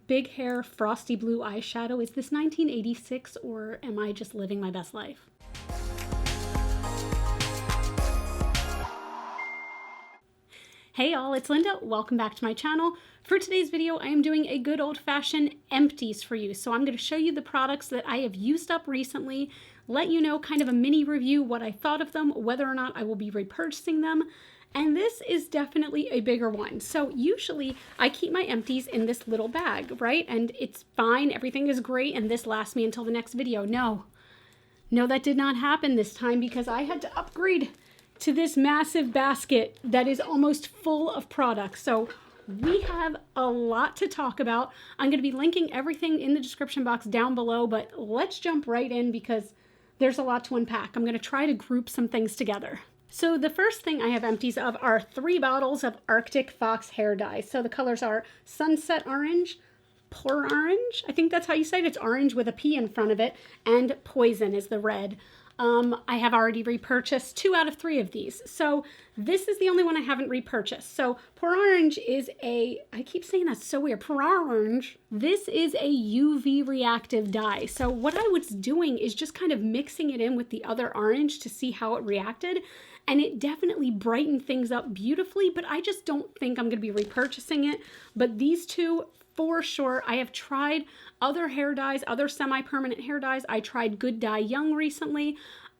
big hair frosty blue eyeshadow. Is this 1986 or am I just living my best life? Hey y'all, it's Linda. Welcome back to my channel. For today's video, I am doing a good old-fashioned empties for you. So I'm going to show you the products that I have used up recently, let you know kind of a mini review, what I thought of them, whether or not I will be repurchasing them. And this is definitely a bigger one. So usually I keep my empties in this little bag, right? And it's fine, everything is great, and this lasts me until the next video. No, that did not happen this time because I had to upgrade to this massive basket that is almost full of products. So we have a lot to talk about. I'm going to be linking everything in the description box down below, but let's jump right in because there's a lot to unpack. I'm going to try to group some things together. So the first thing I have empties of are 3 bottles of Arctic Fox hair dye. So the colors are Sunset Orange, Pour Orange, I think that's how you say it. It's orange with a P in front of it, and Poison is the red. I have already repurchased 2 out of 3 of these. So this is the only one I haven't repurchased. So Pour Orange is I keep saying that's so weird, Pour Orange. This is a UV reactive dye. So what I was doing is just kind of mixing it in with the other orange to see how it reacted. And it definitely brightened things up beautifully, but I just don't think I'm gonna be repurchasing it. But these 2, for sure. I have tried other hair dyes, other semi-permanent hair dyes. I tried Good Dye Young recently.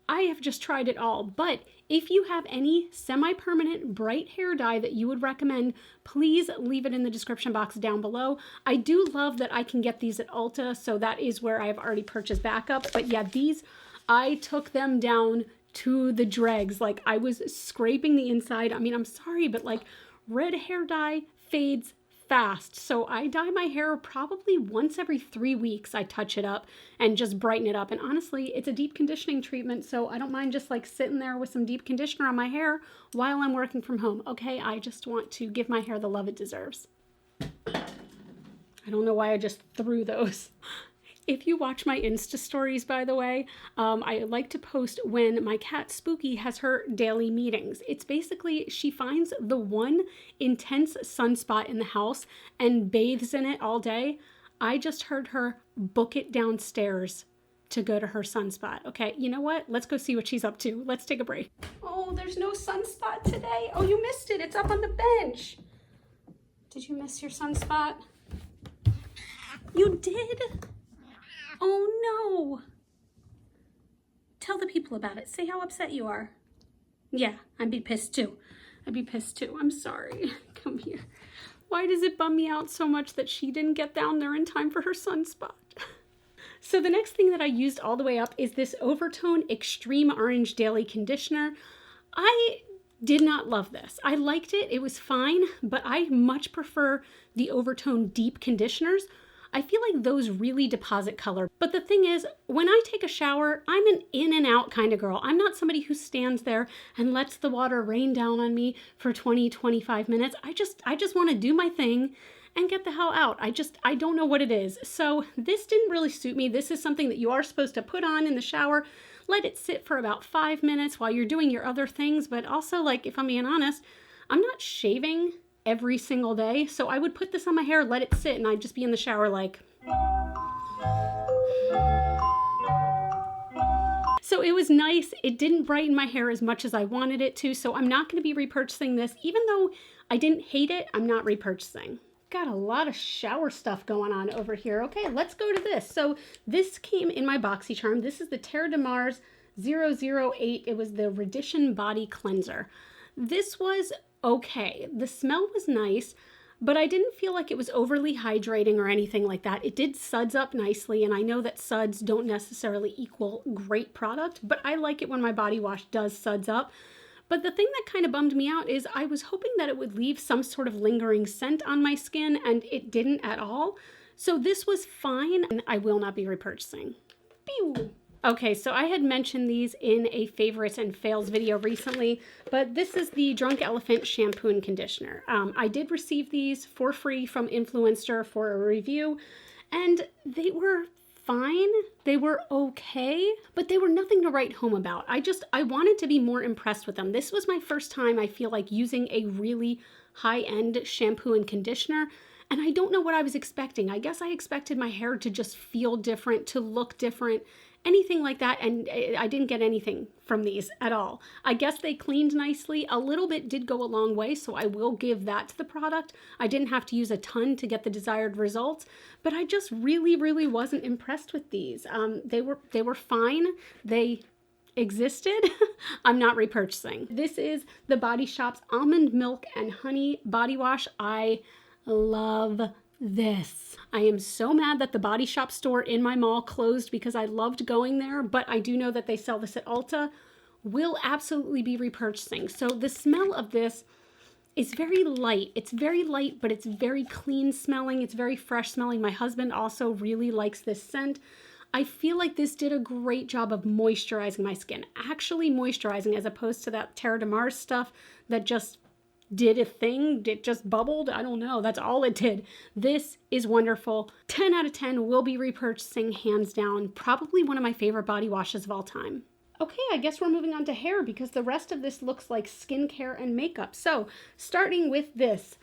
I have just tried it all. But if you have any semi-permanent bright hair dye that you would recommend, please leave it in the description box down below. I do love that I can get these at Ulta, so that is where I have already purchased backup. But yeah, these, I took them down to the dregs. Like, I was scraping the inside. I mean, I'm sorry, but like, red hair dye fades fast. So I dye my hair probably once every 3 weeks. I touch it up and just brighten it up. And honestly, it's a deep conditioning treatment, so I don't mind just like sitting there with some deep conditioner on my hair while I'm working from home. Okay, I just want to give my hair the love it deserves. I don't know why I just threw those. If you watch my Insta stories, by the way, I like to post when my cat Spooky has her daily meetings. It's basically, she finds the one intense sunspot in the house and bathes in it all day. I just heard her book it downstairs to go to her sunspot. Okay, you know what? Let's go see what she's up to. Let's take a break. Oh, there's no sunspot today. Oh, you missed it. It's up on the bench. Did you miss your sunspot? You did? Oh no! Tell the people about it. Say how upset you are. Yeah, I'd be pissed too. I'd be pissed too. I'm sorry. Come here. Why does it bum me out so much that she didn't get down there in time for her sunspot? So the next thing that I used all the way up is this Overtone Extreme Orange Daily Conditioner. I did not love this. I liked it. It was fine, but I much prefer the Overtone Deep Conditioners. I feel like those really deposit color. But the thing is, when I take a shower, I'm an in and out kind of girl. I'm not somebody who stands there and lets the water rain down on me for 20, 25 minutes. I just want to do my thing and get the hell out. I don't know what it is. So this didn't really suit me. This is something that you are supposed to put on in the shower, let it sit for about 5 minutes while you're doing your other things. But also, like, if I'm being honest, I'm not shaving every single day. So I would put this on my hair, let it sit, and I'd just be in the shower like. So it was nice. It didn't brighten my hair as much as I wanted it to. So I'm not going to be repurchasing this. Even though I didn't hate it, I'm not repurchasing. Got a lot of shower stuff going on over here. Okay, let's go to this. So this came in my BoxyCharm. This is the Terre de Mars 008. It was the Radition Body Cleanser. This was okay. The smell was nice, but I didn't feel like it was overly hydrating or anything like that. It did suds up nicely, and I know that suds don't necessarily equal great product, but I like it when my body wash does suds up. But the thing that kind of bummed me out is I was hoping that it would leave some sort of lingering scent on my skin, and it didn't at all. So this was fine, and I will not be repurchasing. Pew! Okay, so I had mentioned these in a favorites and fails video recently, but this is the Drunk Elephant shampoo and conditioner. I did receive these for free from Influencer for a review, and they were fine. They were okay, but they were nothing to write home about. I wanted to be more impressed with them. This was my first time, I feel like, using a really high-end shampoo and conditioner, And I don't know what I was expecting. I guess I expected my hair to just feel different, to look different, anything like that. And I didn't get anything from these at all. I guess they cleaned nicely. A little bit did go a long way, so I will give that to the product. I didn't have to use a ton to get the desired results, but I just really wasn't impressed with these. They were fine. They existed. I'm not repurchasing. This is the Body Shop's Almond Milk and Honey Body Wash. I love this. I am so mad that the Body Shop store in my mall closed because I loved going there, but I do know that they sell this at Ulta. Will absolutely be repurchasing. So the smell of this is very light. It's very light, but it's very clean smelling. It's very fresh smelling. My husband also really likes this scent. I feel like this did a great job of moisturizing my skin, actually moisturizing, as opposed to that Terre de Mars stuff that just did a thing. It just bubbled. I don't know. That's all it did. This is wonderful. 10 out of 10 will be repurchasing, hands down. Probably one of my favorite body washes of all time. Okay, I guess we're moving on to hair because the rest of this looks like skincare and makeup. So starting with this,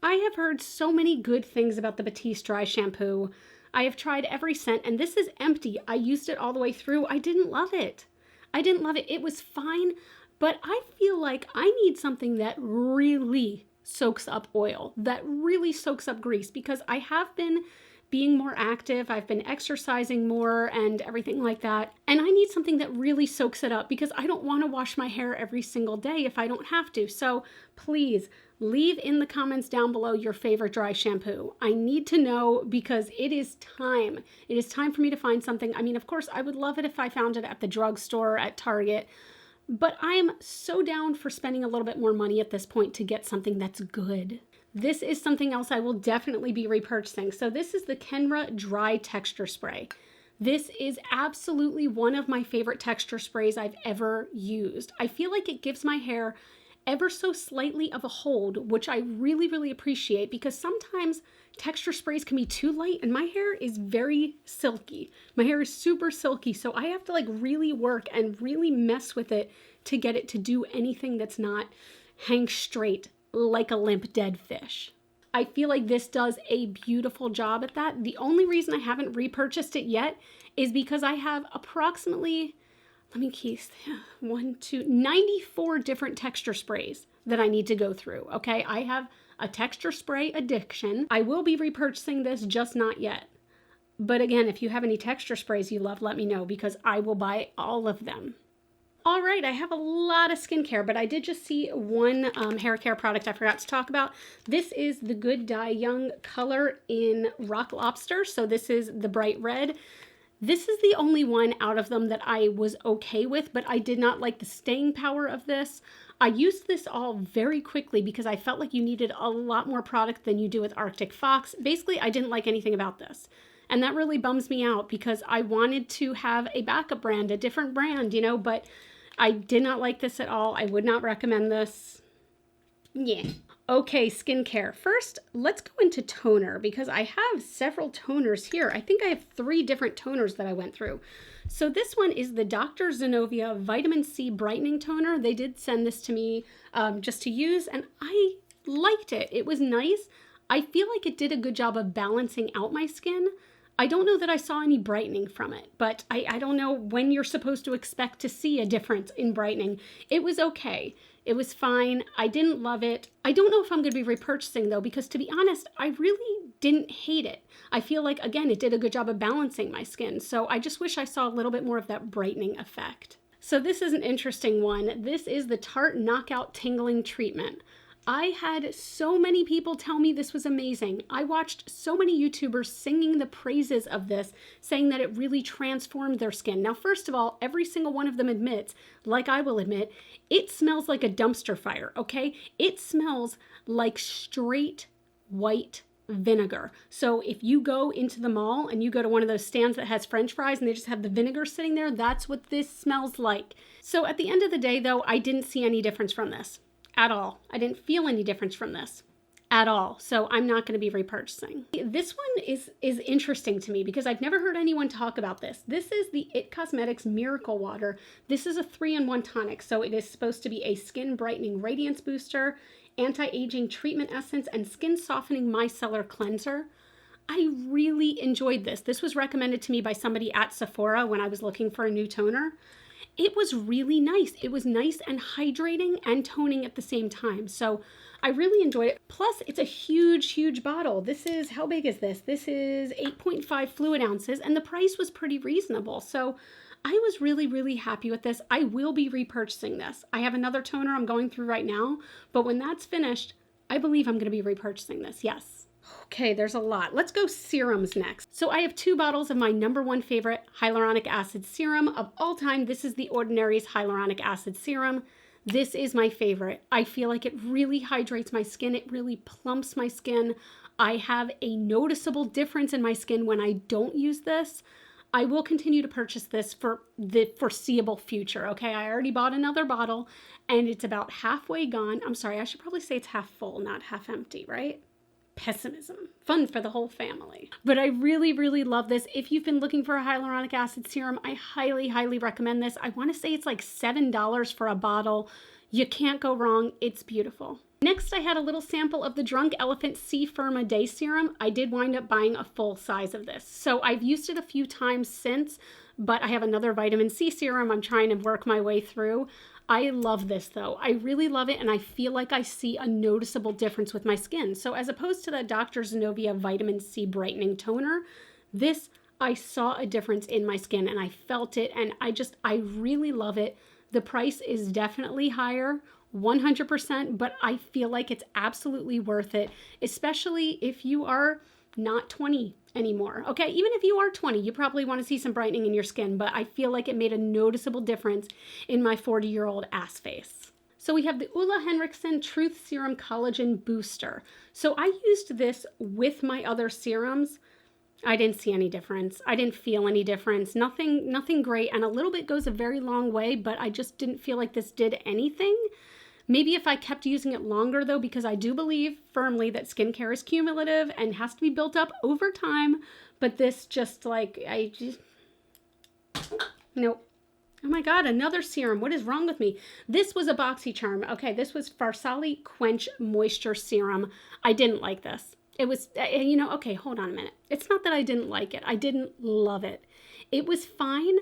I have heard so many good things about the Batiste Dry Shampoo. I have tried every scent, and this is empty. I used it all the way through. I didn't love it. I didn't love it. It was fine, but I feel like I need something that really soaks up oil, that really soaks up grease, because I have been being more active. I've been exercising more and everything like that. And I need something that really soaks it up because I don't want to wash my hair every single day if I don't have to. So please leave in the comments down below your favorite dry shampoo. I need to know because it is time. It is time for me to find something. I mean, of course, I would love it if I found it at the drugstore, at Target, but I'm so down for spending a little bit more money at this point to get something that's good. This is something else I will definitely be repurchasing. So this is the Kenra Dry Texture Spray. This is absolutely one of my favorite texture sprays I've ever used. I feel like it gives my hair ever so slightly of a hold, which I really appreciate because sometimes texture sprays can be too light and my hair is very silky. My hair is super silky, so I have to like really work and really mess with it to get it to do anything that's not hang straight like a limp dead fish. I feel like this does a beautiful job at that. The only reason I haven't repurchased it yet is because I have approximately, let me case, 94 different texture sprays that I need to go through, okay? I have a texture spray addiction. I will be repurchasing this, just not yet. But again, if you have any texture sprays you love, let me know because I will buy all of them. All right, I have a lot of skincare, but I did just see one hair care product I forgot to talk about. This is the Good Dye Young Color in Rock Lobster. So this is the bright red. This is the only one out of them that I was okay with, but I did not like the staying power of this. I used this all very quickly because I felt like you needed a lot more product than you do with Arctic Fox. Basically, I didn't like anything about this. And that really bums me out because I wanted to have a backup brand, a different brand, you know, but I did not like this at all. I would not recommend this. Yeah. Okay, skincare. First, let's go into toner because I have several toners here. I think I have 3 different toners that I went through. So this one is the Dr. Zenovia Vitamin C Brightening Toner. They did send this to me just to use, and I liked it. It was nice. I feel like it did a good job of balancing out my skin. I don't know that I saw any brightening from it, but I don't know when you're supposed to expect to see a difference in brightening. It was okay. It was fine. I didn't love it. I don't know if I'm going to be repurchasing though, because to be honest, I really didn't hate it. I feel like, again, it did a good job of balancing my skin. So I just wish I saw a little bit more of that brightening effect. So this is an interesting one. This is the Tarte Knockout Tingling Treatment. I had so many people tell me this was amazing. I watched so many YouTubers singing the praises of this, saying that it really transformed their skin. Now, first of all, every single one of them admits, like I will admit, it smells like a dumpster fire, okay? It smells like straight white vinegar. So if you go into the mall and you go to one of those stands that has French fries and they just have the vinegar sitting there, that's what this smells like. So at the end of the day, though, I didn't see any difference from this. At all. I didn't feel any difference from this at all. So I'm not going to be repurchasing. This one is interesting to me because I've never heard anyone talk about this. This is the IT Cosmetics Miracle Water. This is a 3-in-1 tonic. So it is supposed to be a skin brightening radiance booster. Anti-Aging Treatment Essence and Skin Softening Micellar Cleanser. I really enjoyed this. This was recommended to me by somebody at Sephora when I was looking for a new toner. It was really nice. It was nice and hydrating and toning at the same time. So I really enjoyed it. Plus, it's a huge, huge bottle. This is, how big is this? This is 8.5 fluid ounces, and the price was pretty reasonable. So I was really, really happy with this. I will be repurchasing this. I have another toner I'm going through right now, but when that's finished, I believe I'm going to be repurchasing this. Yes. Okay, there's a lot. Let's go serums next. So I have 2 bottles of my #1 favorite hyaluronic acid serum of all time. This is the Ordinary's hyaluronic acid serum. This is my favorite. I feel like it really hydrates my skin. It really plumps my skin. I have a noticeable difference in my skin when I don't use this. I will continue to purchase this for the foreseeable future, okay? I already bought another bottle and it's about halfway gone. I'm sorry, I should probably say it's half full, not half empty, right? Pessimism. Fun for the whole family. But I really, really love this. If you've been looking for a hyaluronic acid serum, I highly, highly recommend this. I want to say it's like $7 for a bottle. You can't go wrong. It's beautiful. Next, I had a little sample of the Drunk Elephant C Firma Day Serum. I did wind up buying a full size of this. So I've used it a few times since, but I have another vitamin C serum I'm trying to work my way through. I love this though. I really love it, and I feel like I see a noticeable difference with my skin. So as opposed to the Dr. Zenobia Vitamin C Brightening Toner, this, I saw a difference in my skin and I felt it, and I really love it. The price is definitely higher, 100%, but I feel like it's absolutely worth it, especially if you are not 20 anymore. Okay, even if you are 20, you probably want to see some brightening in your skin, but I feel like it made a noticeable difference in my 40-year-old ass face. So we have the Ulla Henriksen Truth Serum Collagen Booster. So I used this with my other serums. I didn't see any difference. I didn't feel any difference. Nothing great, and a little bit goes a very long way, but I just didn't feel like this did anything. Maybe if I kept using it longer though, because I do believe firmly that skincare is cumulative and has to be built up over time. But this just like, nope. Oh my God, another serum. What is wrong with me? This was a BoxyCharm. Okay, this was Farsali Quench Moisture Serum. I didn't like this. It was, okay, hold on a minute. It's not that I didn't like it. I didn't love it. It was fine.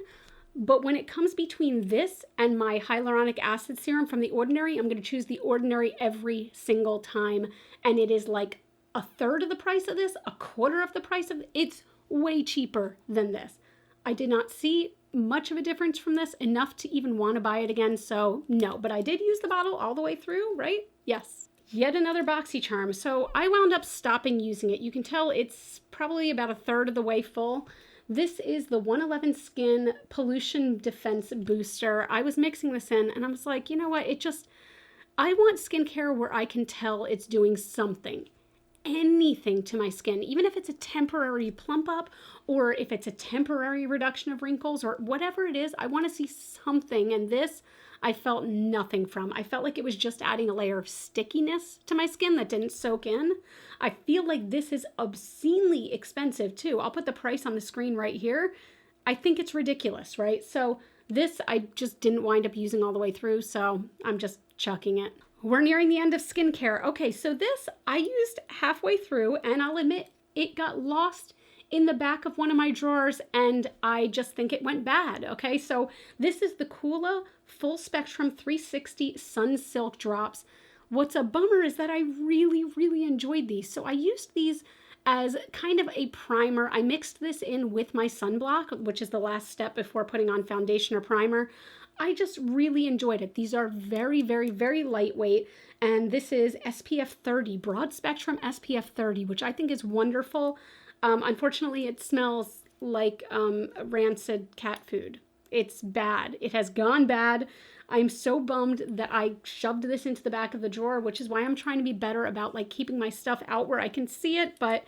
But when it comes between this and my hyaluronic acid serum from The Ordinary, I'm going to choose The Ordinary every single time. And it is like a third of the price of this, a quarter of the price of it's way cheaper than this. I did not see much of a difference from this, enough to even want to buy it again. So no, but I did use the bottle all the way through, right? Yes. Yet another BoxyCharm. So I wound up stopping using it. You can tell it's probably about a third of the way full. This is the 111 Skin Pollution Defense Booster. I was mixing this in and I was like, you know what? I want skincare where I can tell it's doing something, anything to my skin, even if it's a temporary plump up or if it's a temporary reduction of wrinkles or whatever it is. I want to see something, and this I felt nothing from. I felt like it was just adding a layer of stickiness to my skin that didn't soak in. I feel like this is obscenely expensive too. I'll put the price on the screen right here. I think it's ridiculous, right? So this I just didn't wind up using all the way through, so I'm just chucking it. We're nearing the end of skincare. Okay, so this I used halfway through, and I'll admit it got lost in the back of one of my drawers, and I just think it went bad. Okay, so this is the Kula Full Spectrum 360 Sun Silk Drops. What's a bummer is that I really, really enjoyed these. So I used these as kind of a primer. I mixed this in with my sunblock, which is the last step before putting on foundation or primer. I just really enjoyed it. These are very, very, very lightweight. And this is SPF 30, broad spectrum SPF 30, which I think is wonderful. Unfortunately, it smells like rancid cat food. It's bad. It has gone bad. I'm so bummed that I shoved this into the back of the drawer, which is why I'm trying to be better about like keeping my stuff out where I can see it, but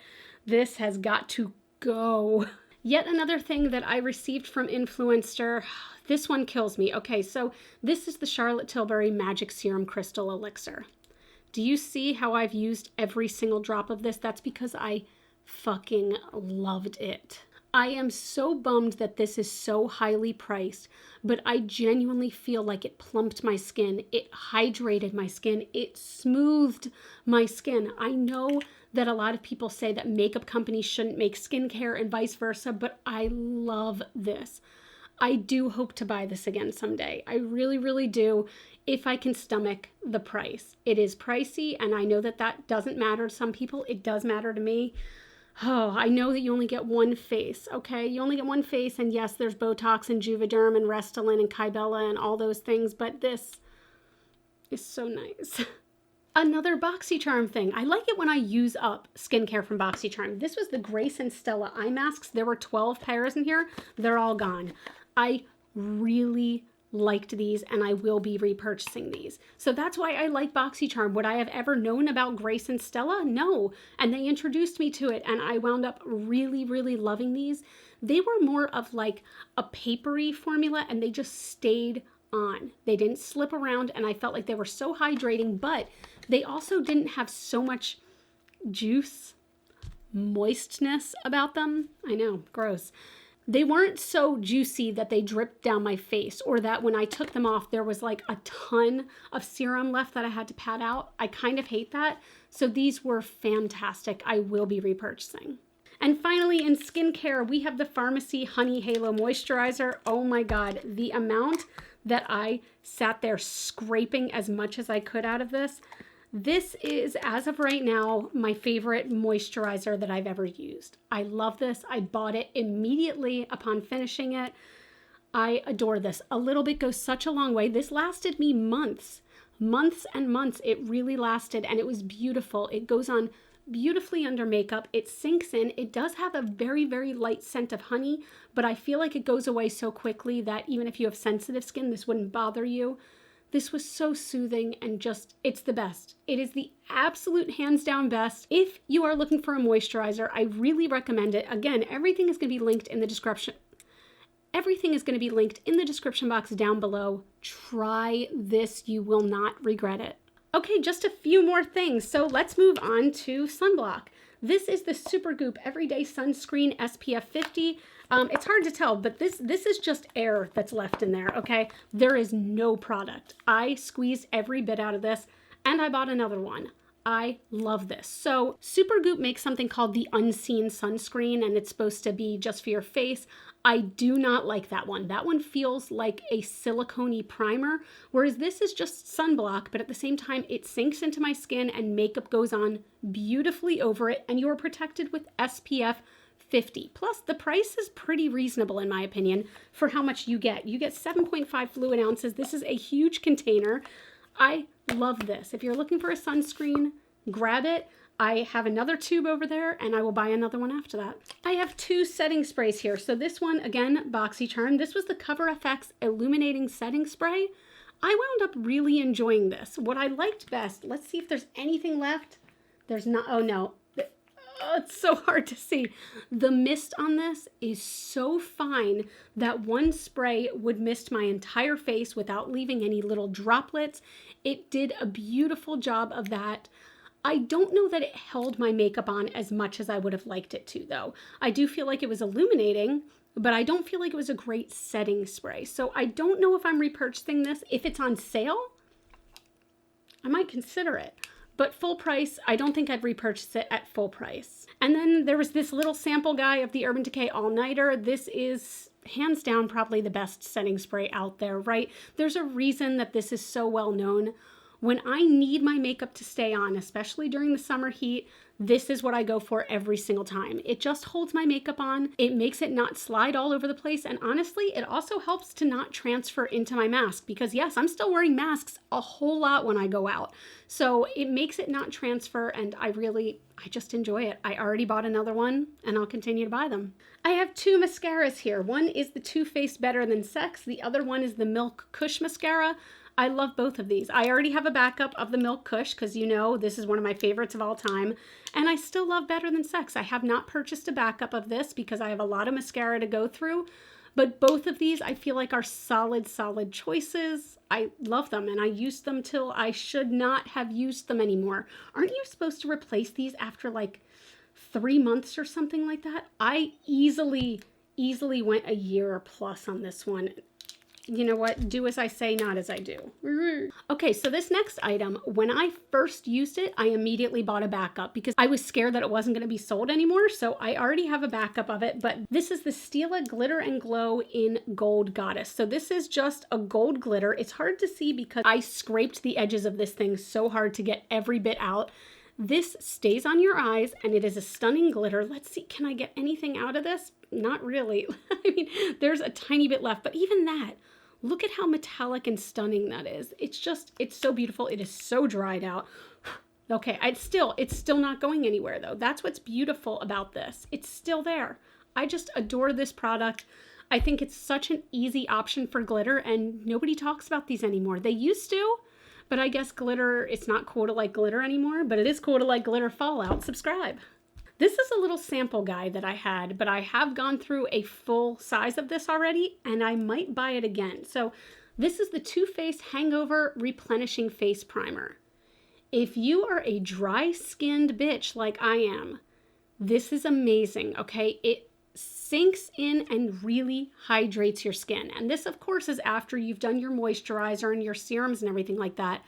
this has got to go. Yet another thing that I received from Influencer. This one kills me. Okay, so this is the Charlotte Tilbury Magic Serum Crystal Elixir. Do you see how I've used every single drop of this? That's because I fucking loved it. I am so bummed that this is so highly priced, but I genuinely feel like it plumped my skin. It hydrated my skin. It smoothed my skin. I know that a lot of people say that makeup companies shouldn't make skincare and vice versa, but I love this. I do hope to buy this again someday. I really, really do, if I can stomach the price. It is pricey, and I know that that doesn't matter to some people. It does matter to me. Oh, I know that you only get one face, okay? You only get one face, and yes, there's Botox and Juvederm and Restylane and Kybella and all those things, but this is so nice. Another BoxyCharm thing. I like it when I use up skincare from BoxyCharm. This was the Grace and Stella eye masks. There were 12 pairs in here. They're all gone. I really liked these, and I will be repurchasing these. So that's why I like BoxyCharm. Would I have ever known about Grace and Stella? No. And they introduced me to it, and I wound up really, really loving these. They were more of like a papery formula, and they just stayed on. They didn't slip around, and I felt like they were so hydrating, but they also didn't have so much juice, moistness about them. I know, gross. They weren't so juicy that they dripped down my face, or that when I took them off, there was like a ton of serum left that I had to pat out. I kind of hate that. So these were fantastic. I will be repurchasing. And finally, in skincare, we have the Pharmacy Honey Halo Moisturizer. Oh my God, the amount that I sat there scraping as much as I could out of this. This is, as of right now, my favorite moisturizer that I've ever used. I love this. I bought it immediately upon finishing it. I adore this. A little bit goes such a long way. This lasted me months and months. It really lasted, and it was beautiful. It goes on beautifully under makeup. It sinks in. It does have a very, very light scent of honey, but I feel like it goes away so quickly that even if you have sensitive skin, this wouldn't bother you. This was so soothing, and just, it's the best. It is the absolute hands down best. If you are looking for a moisturizer, I really recommend it. Again, everything is going to be linked in the description. Everything is going to be linked in the description box down below. Try this. You will not regret it. Okay, just a few more things. So let's move on to sunblock. This is the Supergoop Everyday Sunscreen SPF 50. It's hard to tell, but this is just air that's left in there, okay? There is no product. I squeezed every bit out of this, and I bought another one. I love this. So Supergoop makes something called the Unseen Sunscreen, and it's supposed to be just for your face. I do not like that one. That one feels like a silicone-y primer, whereas this is just sunblock, but at the same time, it sinks into my skin and makeup goes on beautifully over it, and you are protected with SPF 50. Plus, the price is pretty reasonable, in my opinion, for how much you get. You get 7.5 fluid ounces. This is a huge container. I love this. If you're looking for a sunscreen, grab it. I have another tube over there, and I will buy another one after that. I have two setting sprays here. So this one, again, BoxyCharm. This was the Cover FX Illuminating Setting Spray. I wound up really enjoying this. What I liked best, let's see if there's anything left. There's not, oh no. Oh, it's so hard to see. The mist on this is so fine that one spray would mist my entire face without leaving any little droplets. It did a beautiful job of that. I don't know that it held my makeup on as much as I would have liked it to, though. I do feel like it was illuminating, but I don't feel like it was a great setting spray. So I don't know if I'm repurchasing this. If it's on sale, I might consider it. But full price, I don't think I'd repurchase it at full price. And then there was this little sample guy of the Urban Decay All Nighter. This is hands down probably the best setting spray out there, right? There's a reason that this is so well known. When I need my makeup to stay on, especially during the summer heat, this is what I go for every single time. It just holds my makeup on. It makes it not slide all over the place. And honestly, it also helps to not transfer into my mask because yes, I'm still wearing masks a whole lot when I go out. So it makes it not transfer, and I just enjoy it. I already bought another one, and I'll continue to buy them. I have two mascaras here. One is the Too Faced Better Than Sex. The other one is the Milk Kush Mascara. I love both of these. I already have a backup of the Milk Kush because you know this is one of my favorites of all time. And I still love Better Than Sex. I have not purchased a backup of this because I have a lot of mascara to go through. But both of these I feel like are solid choices. I love them, and I used them till I should not have used them anymore. Aren't you supposed to replace these after like 3 months or something like that. I easily went a year plus on this one. You know what? Do as I say, not as I do. Okay, so this next item, when I first used it, I immediately bought a backup because I was scared that it wasn't going to be sold anymore. So I already have a backup of it, but this is the Stila Glitter and Glow in Gold Goddess. So this is just a gold glitter. It's hard to see because I scraped the edges of this thing so hard to get every bit out. This stays on your eyes and it is a stunning glitter. Let's see, can I get anything out of this? Not really. I mean, there's a tiny bit left, but even that, look at how metallic and stunning that is. It's so beautiful. It is so dried out. Okay, it's still not going anywhere though. That's what's beautiful about this. It's still there. I just adore this product. I think it's such an easy option for glitter and nobody talks about these anymore. They used to, but I guess glitter, it's not cool to like glitter anymore, but it is cool to like GlitterFallout. Subscribe. This is a little sample guide that I had, but I have gone through a full size of this already and I might buy it again. So this is the Too Faced Hangover Replenishing Face Primer. If you are a dry-skinned bitch like I am, this is amazing, okay? It sinks in and really hydrates your skin. And this, of course, is after you've done your moisturizer and your serums and everything like that.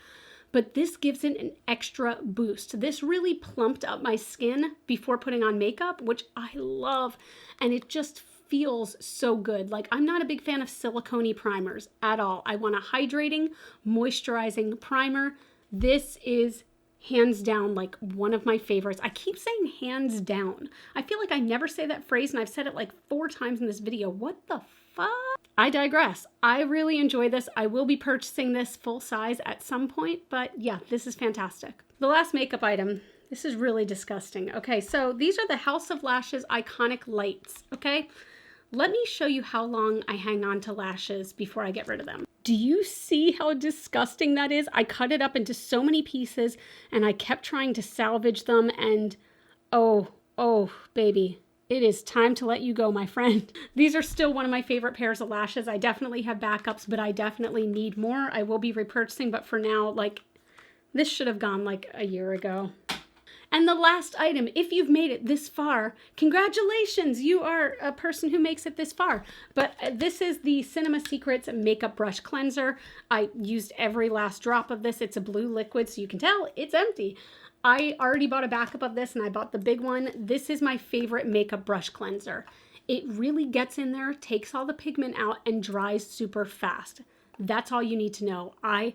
But this gives it an extra boost. This really plumped up my skin before putting on makeup, which I love. And it just feels so good. Like, I'm not a big fan of silicone primers at all. I want a hydrating, moisturizing primer. This is hands down like one of my favorites. I keep saying hands down. I feel like I never say that phrase and I've said it like 4 times in this video. What the fuck? I digress. I really enjoy this. I will be purchasing this full size at some point, but yeah, this is fantastic. The last makeup item, this is really disgusting. Okay, so these are the House of Lashes Iconic Lights, okay? Let me show you how long I hang on to lashes before I get rid of them. Do you see how disgusting that is? I cut it up into so many pieces and I kept trying to salvage them and oh, baby. It is time to let you go, my friend. These are still one of my favorite pairs of lashes. I definitely have backups, but I definitely need more. I will be repurchasing, but for now, like, this should have gone like a year ago. And the last item, if you've made it this far, congratulations, you are a person who makes it this far. But this is the Cinema Secrets Makeup Brush Cleanser. I used every last drop of this. It's a blue liquid, so you can tell it's empty. I already bought a backup of this and I bought the big one. This is my favorite makeup brush cleanser. It really gets in there, takes all the pigment out, and dries super fast. That's all you need to know. I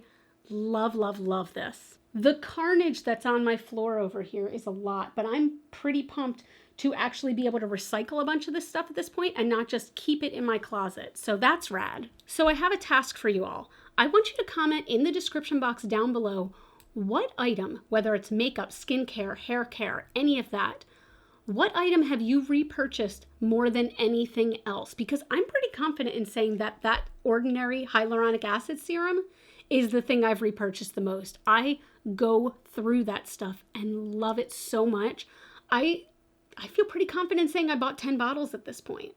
love, love, love this. The carnage that's on my floor over here is a lot, but I'm pretty pumped to actually be able to recycle a bunch of this stuff at this point and not just keep it in my closet. So that's rad. So I have a task for you all. I want you to comment in the description box down below what item, whether it's makeup, skincare, hair care, any of that, what item have you repurchased more than anything else? Because I'm pretty confident in saying that that ordinary hyaluronic acid serum is the thing I've repurchased the most. I go through that stuff and love it so much. I feel pretty confident saying I bought 10 bottles at this point.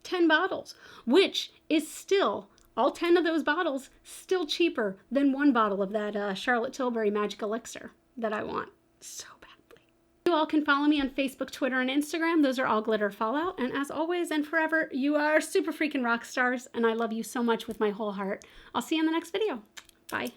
10 bottles, which is still, all 10 of those bottles, still cheaper than 1 bottle of that Charlotte Tilbury Magic Elixir that I want so badly. You all can follow me on Facebook, Twitter, and Instagram. Those are all GlitterFallout. And as always and forever, you are super freaking rock stars, and I love you so much with my whole heart. I'll see you in the next video. Bye.